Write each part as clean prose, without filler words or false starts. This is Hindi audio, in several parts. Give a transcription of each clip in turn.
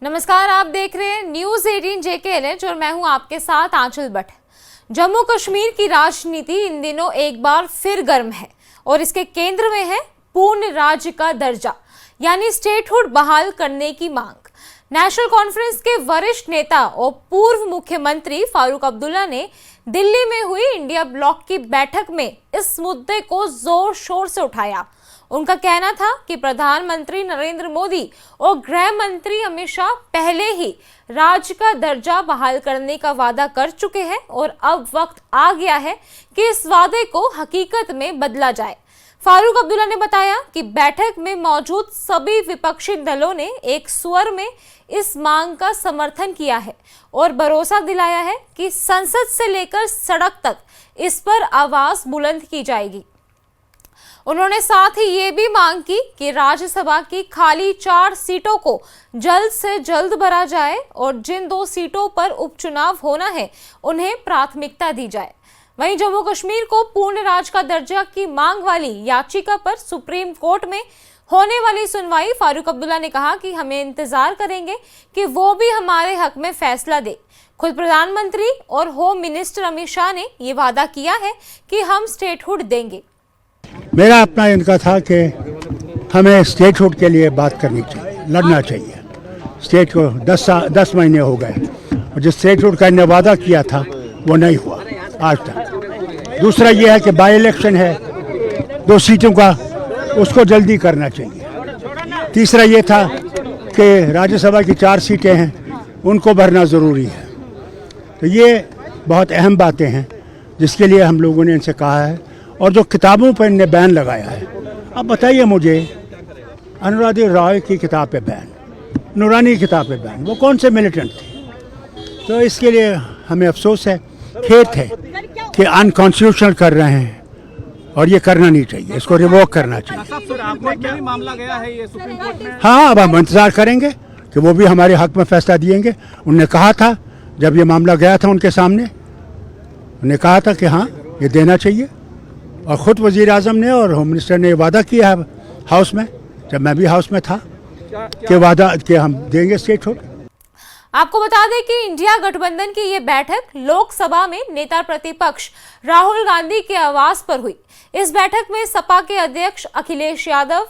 नमस्कार, आप देख रहे हैं न्यूज 18 JKNH और मैं हूं आपके साथ आंचल भट्ट। जम्मू कश्मीर की राजनीति इन दिनों एक बार फिर गर्म है और इसके केंद्र में है पूर्ण राज्य का दर्जा यानी स्टेटहुड बहाल करने की मांग। नेशनल कॉन्फ्रेंस के वरिष्ठ नेता और पूर्व मुख्यमंत्री फारूक अब्दुल्ला ने दिल्ली में हुई इंडिया ब्लॉक की बैठक में इस मुद्दे को जोर शोर से उठाया। उनका कहना था कि प्रधानमंत्री नरेंद्र मोदी और गृह मंत्री अमित शाह पहले ही राज्य का दर्जा बहाल करने का वादा कर चुके हैं और अब वक्त आ गया है कि इस वादे को हकीकत में बदला जाए। फारूक अब्दुल्ला ने बताया कि बैठक में मौजूद सभी विपक्षी दलों ने एक स्वर में इस मांग का समर्थन किया है और भरोसा दिलाया है कि संसद से लेकर सड़क तक इस पर आवाज बुलंद की जाएगी। उन्होंने साथ ही ये भी मांग की कि राज्यसभा की खाली 4 सीटों को जल्द से जल्द भरा जाए और जिन 2 सीटों पर उपचुनाव होना है उन्हें प्राथमिकता दी जाए। वहीं जम्मू कश्मीर को पूर्ण राज्य का दर्जा की मांग वाली याचिका पर सुप्रीम कोर्ट में होने वाली सुनवाई फारूक अब्दुल्ला ने कहा कि हमें इंतजार करेंगे कि वो भी हमारे हक में फैसला दे। खुद प्रधानमंत्री और होम मिनिस्टर अमित शाह ने ये वादा किया है कि हम स्टेटहुड देंगे। मेरा अपना इनका था कि हमें स्टेटहुड के लिए बात करनी चाहिए, लड़ना चाहिए। स्टेट को 10 महीने हो गए और जो स्टेटहुड का इन्हें वादा किया था वो नहीं हुआ आज तक। दूसरा ये है कि बाई इलेक्शन है 2 सीटों का, उसको जल्दी करना चाहिए। तीसरा ये था कि राज्यसभा की 4 सीटें हैं उनको भरना ज़रूरी है। तो ये बहुत अहम बातें हैं जिसके लिए हम लोगों ने इनसे कहा है। और जो किताबों पर इनने बैन लगाया है, अब बताइए मुझे, अनुराधा रॉय की किताब पे बैन, नूरानी की किताब पे बैन, वो कौन से मिलिटेंट थे? तो इसके लिए हमें अफसोस है, खेद है कि अनकॉन्स्टिट्यूशनल कर रहे हैं और ये करना नहीं चाहिए, इसको रिवोक करना चाहिए। मामला गया है ये सुप्रीम कोर्ट में। हाँ, अब हम इंतजार करेंगे कि वो भी हमारे हक में फैसला दिएंगे। उन्होंने कहा था, जब ये मामला गया था उनके सामने, उन्होंने कहा था कि हाँ ये देना चाहिए और ख़ुद वज़ीर आज़म ने और होम मिनिस्टर ने वादा किया है हाउस में, जब मैं भी हाउस में था, कि वादा कि हम देंगे स्टेटहुड। आपको बता दें कि इंडिया गठबंधन की ये बैठक लोकसभा में नेता प्रतिपक्ष राहुल गांधी के आवास पर हुई। इस बैठक में सपा के अध्यक्ष अखिलेश यादव,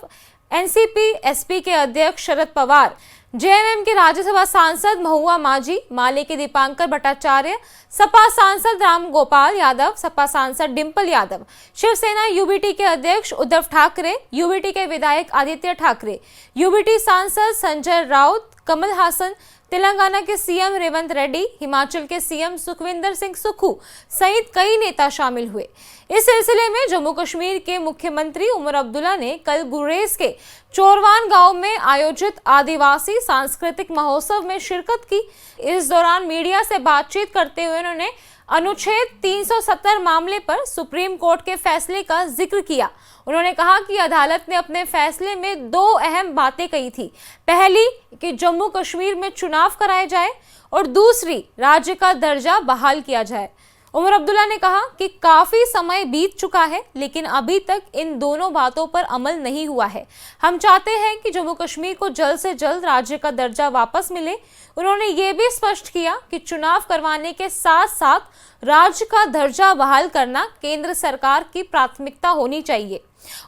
एनसीपी एसपी के अध्यक्ष शरद पवार, जेएमएम के राज्यसभा सांसद महुआ माझी, माले के दीपांकर भट्टाचार्य, सपा सांसद राम गोपाल यादव, सपा सांसद डिंपल यादव, शिवसेना यूबीटी के अध्यक्ष उद्धव ठाकरे, यूबीटी के विधायक आदित्य ठाकरे, यूबीटी सांसद संजय राउत, कमल हासन, तेलंगाना के सीएम रेवंत रेड्डी, हिमाचल के सीएम सुखविंदर सिंह सुक्खू सहित कई नेता शामिल हुए। इस सिलसिले में जम्मू कश्मीर के मुख्यमंत्री उमर अब्दुल्ला ने कल गुरेज के चोरवान गांव में आयोजित आदिवासी सांस्कृतिक महोत्सव में शिरकत की। इस दौरान मीडिया से बातचीत करते हुए उन्होंने अनुच्छेद 370 मामले पर सुप्रीम कोर्ट के फैसले का जिक्र किया। उन्होंने कहा कि अदालत ने अपने फैसले में 2 अहम बातें कही थी। पहली कि जम्मू कश्मीर में चुनाव कराए जाए और दूसरी राज्य का दर्जा बहाल किया जाए। उमर अब्दुल्ला ने कहा कि काफी समय बीत चुका है लेकिन अभी तक इन दोनों बातों पर अमल नहीं हुआ है। हम चाहते हैं कि जम्मू कश्मीर को जल्द से जल्द राज्य का दर्जा वापस मिले। उन्होंने ये भी स्पष्ट किया कि चुनाव करवाने के साथ साथ राज्य का दर्जा बहाल करना केंद्र सरकार की प्राथमिकता होनी चाहिए।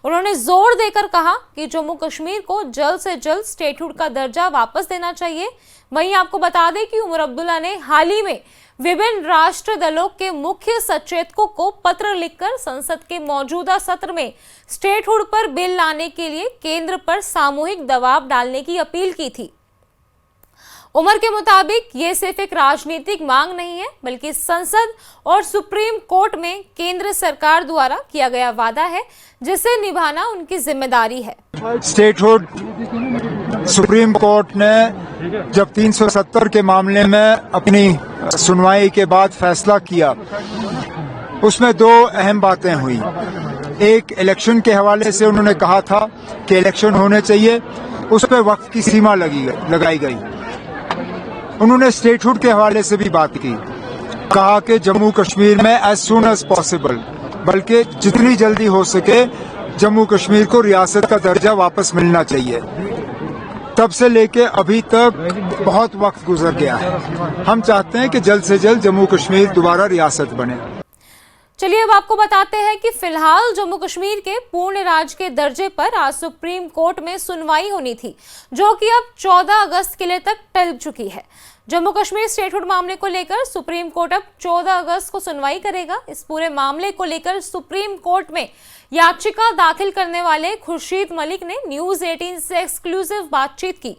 उन्होंने जोर देकर कहा कि जम्मू कश्मीर को जल्द से जल्द स्टेटहुड का दर्जा वापस देना चाहिए। वहीं आपको बता दें कि उमर अब्दुल्ला ने हाल ही में विभिन्न राष्ट्र दलों के मुख्य सचेतकों को पत्र लिखकर संसद के मौजूदा सत्र में स्टेटहुड पर बिल लाने के लिए केंद्र पर सामूहिक दबाव डालने की अपील की थी। उमर के मुताबिक ये सिर्फ एक राजनीतिक मांग नहीं है बल्कि संसद और सुप्रीम कोर्ट में केंद्र सरकार द्वारा किया गया वादा है जिसे निभाना उनकी जिम्मेदारी है। स्टेटहुड सुप्रीम कोर्ट ने जब 370 के मामले में अपनी सुनवाई के बाद फैसला किया, उसमें 2 अहम बातें हुई। एक, इलेक्शन के हवाले से उन्होंने कहा था कि इलेक्शन होने चाहिए, उस पर वक्त की सीमा लगाई गई। उन्होंने स्टेटहुड के हवाले से भी बात की, कहा कि जम्मू कश्मीर में एज सून एज पॉसिबल, बल्कि जितनी जल्दी हो सके जम्मू कश्मीर को रियासत का दर्जा वापस मिलना चाहिए। तब से लेके अभी तक बहुत वक्त गुजर गया है। हम चाहते हैं कि जल्द से जल्द जम्मू कश्मीर दोबारा रियासत बने। चलिए अब आपको बताते हैं कि फिलहाल जम्मू कश्मीर के पूर्ण राज्य के दर्जे पर आज सुप्रीम कोर्ट में सुनवाई होनी थी, जो कि अब 14 अगस्त के लिए तक टल चुकी है। जम्मू कश्मीर स्टेटहुड मामले को लेकर सुप्रीम कोर्ट अब 14 अगस्त को सुनवाई करेगा। इस पूरे मामले को लेकर सुप्रीम कोर्ट में याचिका दाखिल करने वाले खुर्शीद मलिक ने न्यूज 18 से एक्सक्लूसिव बातचीत की।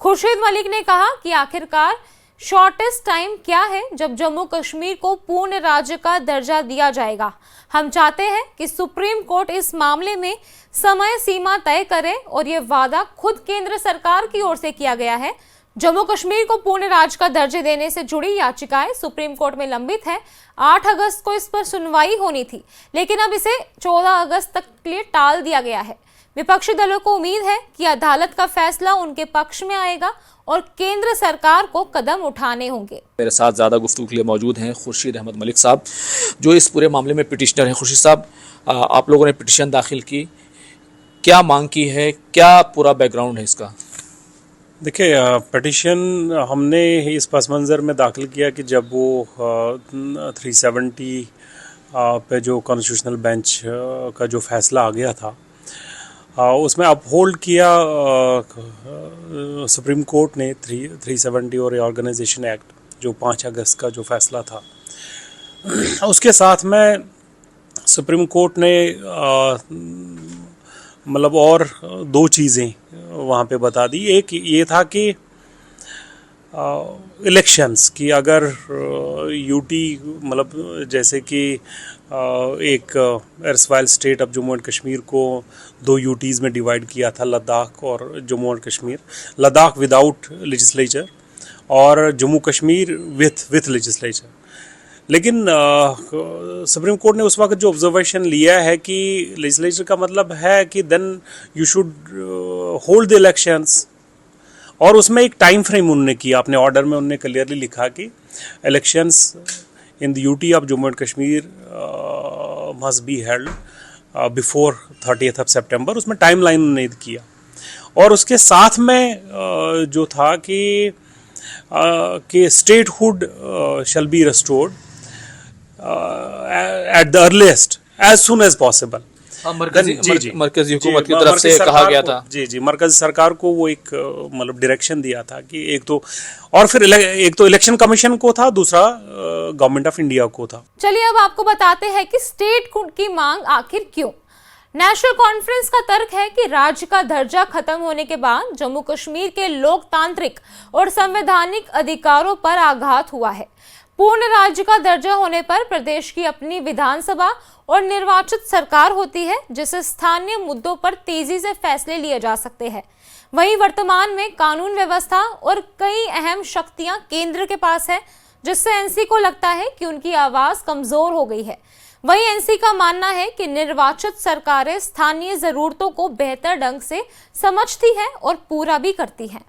खुर्शीद मलिक ने कहा कि आखिरकार शॉर्टेस्ट टाइम क्या है जब जम्मू कश्मीर को पूर्ण राज्य का दर्जा दिया जाएगा। हम चाहते हैं कि सुप्रीम कोर्ट इस मामले में समय सीमा तय करे और ये वादा खुद केंद्र सरकार की ओर से किया गया है। जम्मू कश्मीर को पूर्ण राज्य का दर्जे देने से जुड़ी याचिकाएं सुप्रीम कोर्ट में लंबित है। 8 अगस्त को इस पर सुनवाई होनी थी, लेकिन अब इसे 14 अगस्त तक के लिए टाल दिया गया है। विपक्षी दलों को उम्मीद है कि अदालत का फैसला उनके पक्ष में आएगा और केंद्र सरकार को कदम उठाने होंगे। मेरे साथ ज़्यादा गुफ्तगू के लिए मौजूद हैं खुर्शीद अहमद मलिक साहब, जो इस पूरे मामले में पिटिशनर हैं। खुर्शीद साहब, आप लोगों ने पिटिशन दाखिल की, क्या मांग की है, क्या पूरा बैकग्राउंड है इसका? देखिए, पिटिशन हमने इस पस मंज़र में दाखिल किया कि जब वो 370 पे जो कॉन्स्टिट्यूशनल बेंच का जो फैसला आ गया था, उसमें अपहोल्ड किया सुप्रीम कोर्ट ने 370 और रिऑर्गेनाइजेशन एक्ट जो 5 अगस्त का जो फैसला था, उसके साथ में सुप्रीम कोर्ट ने मतलब और 2 चीज़ें वहाँ पे बता दी। एक ये था कि इलेक्शंस की अगर यूटी मतलब जैसे कि एक एरसवाइल स्टेट अब जम्मू एंड कश्मीर को 2 यूटीज़ में डिवाइड किया था, लद्दाख और Jammu and Kashmir, Ladakh without legislature और जम्मू कश्मीर विथ लेजिस्लेचर। लेकिन सुप्रीम कोर्ट ने उस वक्त जो ऑब्जर्वेशन लिया है कि लेजिस्लेचर का मतलब है कि then you should hold the elections, और उसमें एक टाइम फ्रेम उन्होंने किया अपने ऑर्डर में। उन्होंने क्लियरली लिखा कि elections in the UT of Jammu and Kashmir must be held before 30th of September। उसमें टाइम लाइन उन्होंने किया, और उसके साथ में जो था कि statehood shall be restored at the earliest as soon as possible. मरकजी हुकूमत की तरफ से कहा गया था। जी, मरकजी सरकार को वो एक मतलब डायरेक्शन दिया था कि एक तो इलेक्शन कमीशन को था, दूसरा गवर्नमेंट ऑफ इंडिया को था। चलिए अब आपको बताते हैं कि स्टेटहुड की मांग आखिर क्यों। नेशनल कॉन्फ्रेंस का तर्क है कि राज्य का दर्जा खत्म होने के बाद जम्मू कश्मीर के लोकतांत्रिक और संवैधानिक अधिकारों पर आघात हुआ है। पूर्ण राज्य का दर्जा होने पर प्रदेश की अपनी विधानसभा और निर्वाचित सरकार होती है, जिससे स्थानीय मुद्दों पर तेजी से फैसले लिए जा सकते हैं। वहीं वर्तमान में कानून व्यवस्था और कई अहम शक्तियां केंद्र के पास है, जिससे एनसी को लगता है कि उनकी आवाज कमजोर हो गई है। वहीं एनसी का मानना है कि निर्वाचित सरकारें स्थानीय जरूरतों को बेहतर ढंग से समझती हैं और पूरा भी करती हैं।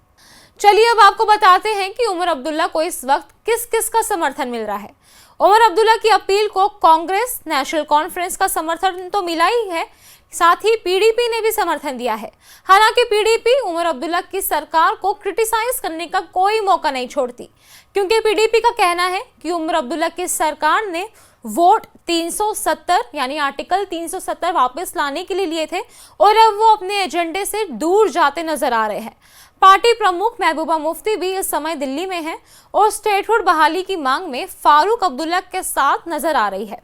चलिए अब आपको बताते हैं कि उमर अब्दुल्ला को इस वक्त किस किस का समर्थन मिल रहा है। उमर अब्दुल्ला की अपील को कांग्रेस, नेशनल कॉन्फ्रेंस का समर्थन तो मिला ही है, साथ ही पीडीपी ने भी समर्थन दिया है। हालांकि पीडीपी उमर अब्दुल्ला की सरकार को क्रिटिसाइज करने का कोई मौका नहीं छोड़ती, क्योंकि पीडीपी का कहना है कि उमर अब्दुल्ला की सरकार ने वोट 370 यानी आर्टिकल 370 वापस लाने के लिए थे और अब वो अपने एजेंडे से दूर जाते नजर आ रहे हैं। पार्टी प्रमुख महबूबा मुफ्ती भी इस समय दिल्ली में है और स्टेटहुड बहाली की मांग में फारूक अब्दुल्ला के साथ नजर आ रही है।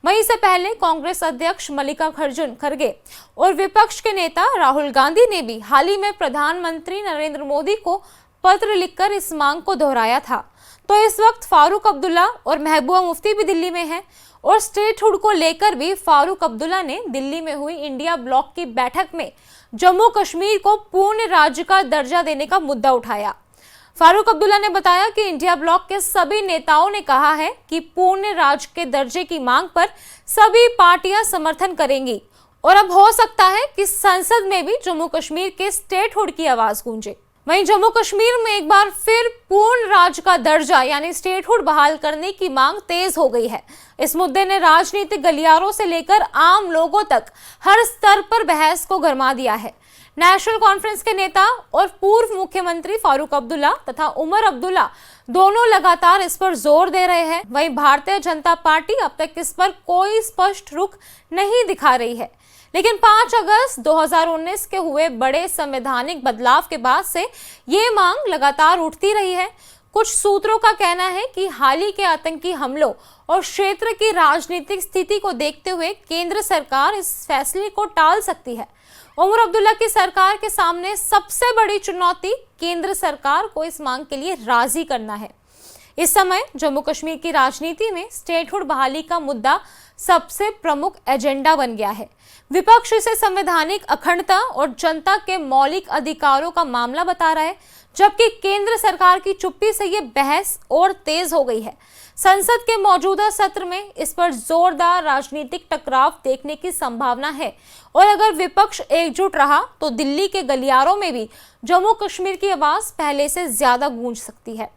वहीं से पहले कांग्रेस अध्यक्ष मल्लिकार्जुन खड़गे और विपक्ष के नेता राहुल गांधी ने भी हाल ही में प्रधानमंत्री नरेंद्र मोदी को पत्र लिखकर इस मांग को दोहराया था। तो इस वक्त फारूक अब्दुल्ला और महबूबा मुफ्ती भी दिल्ली में हैं और स्टेटहुड को लेकर भी फारूक अब्दुल्ला ने दिल्ली में हुई इंडिया ब्लॉक की बैठक में जम्मू कश्मीर को पूर्ण राज्य का दर्जा देने का मुद्दा उठाया। फारूक अब्दुल्ला ने बताया कि इंडिया ब्लॉक के सभी नेताओं ने कहा है कि पूर्ण राज्य के दर्जे की मांग पर सभी पार्टियां समर्थन करेंगी और अब हो सकता है कि संसद में भी जम्मू कश्मीर के स्टेटहुड की आवाज गूंजे। वहीं जम्मू कश्मीर में एक बार फिर पूर्ण राज्य का दर्जा यानी स्टेटहुड बहाल करने की मांग तेज हो गई है। इस मुद्दे ने राजनीतिक गलियारों से लेकर आम लोगों तक हर स्तर पर बहस को गरमा दिया है। नेशनल कॉन्फ्रेंस के नेता और पूर्व मुख्यमंत्री फारूक अब्दुल्ला तथा उमर अब्दुल्ला दोनों लगातार इस पर जोर दे रहे हैं। वहीं भारतीय जनता पार्टी अब तक इस पर कोई स्पष्ट रुख नहीं दिखा रही है। लेकिन 5 अगस्त 2019 के हुए बड़े संवैधानिक बदलाव के बाद से ये मांग लगातार उठती रही है। कुछ सूत्रों का कहना है कि हाल ही के आतंकी हमलों और क्षेत्र की राजनीतिक स्थिति को देखते हुए केंद्र सरकार इस फैसले को टाल सकती है। उमर अब्दुल्ला की सरकार के सामने सबसे बड़ी चुनौती केंद्र सरकार को इस मांग के लिए राजी करना है। इस समय जम्मू कश्मीर की राजनीति में स्टेटहुड बहाली का मुद्दा सबसे प्रमुख एजेंडा बन गया है। विपक्ष इसे संवैधानिक अखंडता और जनता के मौलिक अधिकारों का मामला बता रहा है, जबकि केंद्र सरकार की चुप्पी से ये बहस और तेज हो गई है। संसद के मौजूदा सत्र में इस पर जोरदार राजनीतिक टकराव देखने की संभावना है और अगर विपक्ष एकजुट रहा तो दिल्ली के गलियारों में भी जम्मू कश्मीर की आवाज पहले से ज्यादा गूंज सकती है।